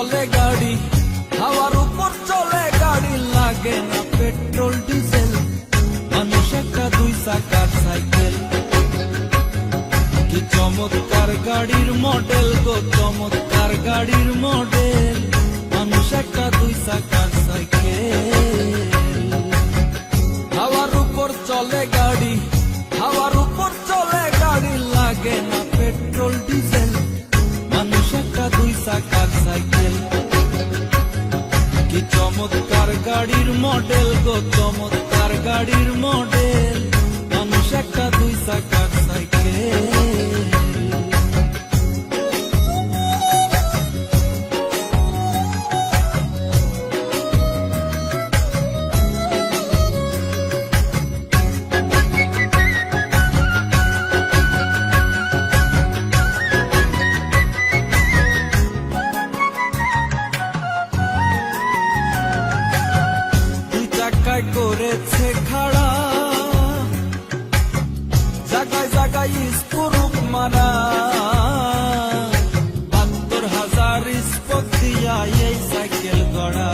চলে গাড়ি, হাওয়ার উপর চলে গাড়ি, লাগে না পেট্রোল ডিজেল, মানুষ একটা দুই চাকার সাইকেল। কি চমৎকার গাড়ির মডেল গো, চমৎকার গাড়ির মডেল, মানুষ একটা দুই চাকার সাইকেল। হাওয়ার উপর চলে গাড়ি, হাওয়ার উপর চলে গাড়ি, লাগে না পেট্রোল ডিজেল, মানুষ একটা দুই চাকার সাইকেল। কি চমৎকার গাড়ির মডেল গো, চমৎকার গাড়ির মডেল, মানুষ একটা দুই চাকার সাইকেল। করেছে খাড়া, জায়গায় জায়গায় স্কুরুপ মারা, ৭২,০০০ স্পোক দিয়া এই সাইকেল গড়া।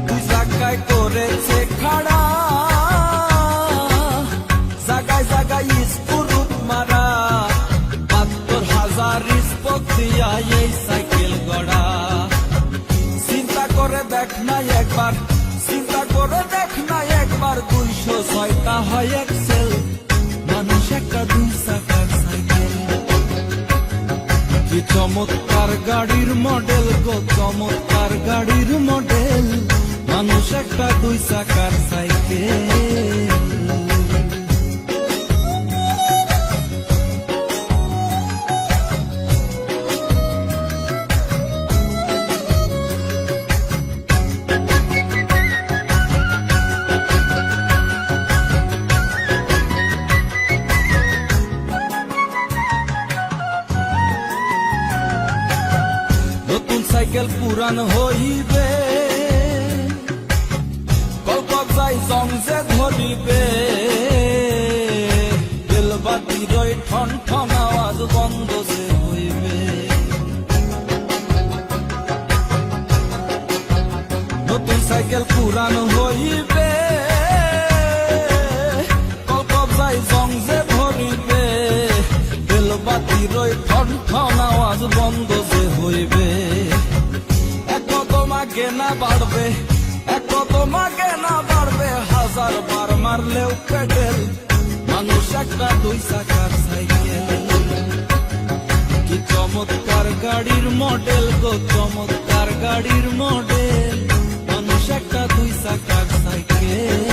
দুই জায়গায় করেছে খাড়া, জায়গায় জায়গায় স্কুরুপ মারা, ৭২,০০০ স্পোক দিয়া এই সাইকেল গড়া। চিন্তা করে দেখ না একবার, চিন্তা করে দেখ না একবার, ২০৬টা হয় এক্সেল, মানুষ একটা দুই চাকার সাইকেল। কি চমৎকার গাড়ির মডেল গো, চমৎকার গাড়ির মডেল, মানুষ একটা দুই চাকার সাইকেল। নতুন সাইকেল পুরান হইবে, কলকবজাই জং যে ধরিবে, বেলবাতির ওই ঠন ঠন আওয়াজ বন্ধ যে হইবে। নতুন সাইকেল পুরান হইবে, কলকবজাই জং যে ধরিবে, বেলবাতির ওই ঠন ঠন আওয়াজ বন্ধ যে হইবে। এক কদম আগে না বাড়বে, এক কদম আগে না বাড়বে, ১০০০ বার মারলেও পেডেল, মানুষ একটা দুই চাকার সাইকেল। কি চমৎকার গাড়ির মডেল গো, চমৎকার গাড়ির মডেল, মানুষ একটা দুই চাকার সাইকেল।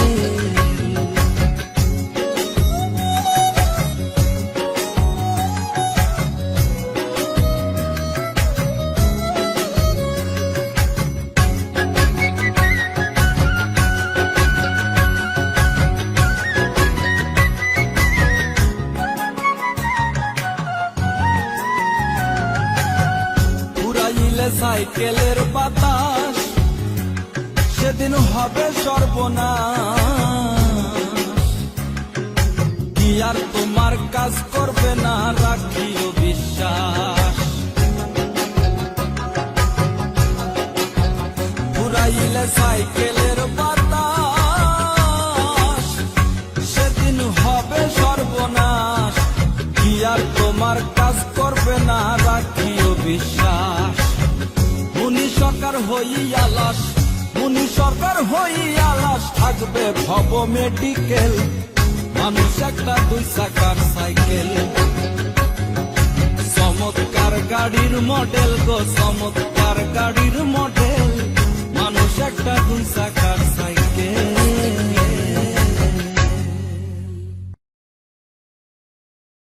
সাইকেলের বাতাস সেদিন হবে সর্বনাশ, কি আর তোমার কাজ করবে না, রাখিও বিশ্বাস। ঘুরাইলে সাইকেলের বাতাস সেদিন হবে সর্বনাশ, কি আর তোমার কাজ করবে না, রাখিও বিশ্বাস। মুনি সরকার হইয়া লাশ, মুনি সরকার হইয়া লাশ, থাকবে ভব মেডিকেল, মানুষ একটা দুই চাকার সাইকেল। চমৎকার গাড়ির মডেল গো, চমৎকার গাড়ির মডেল,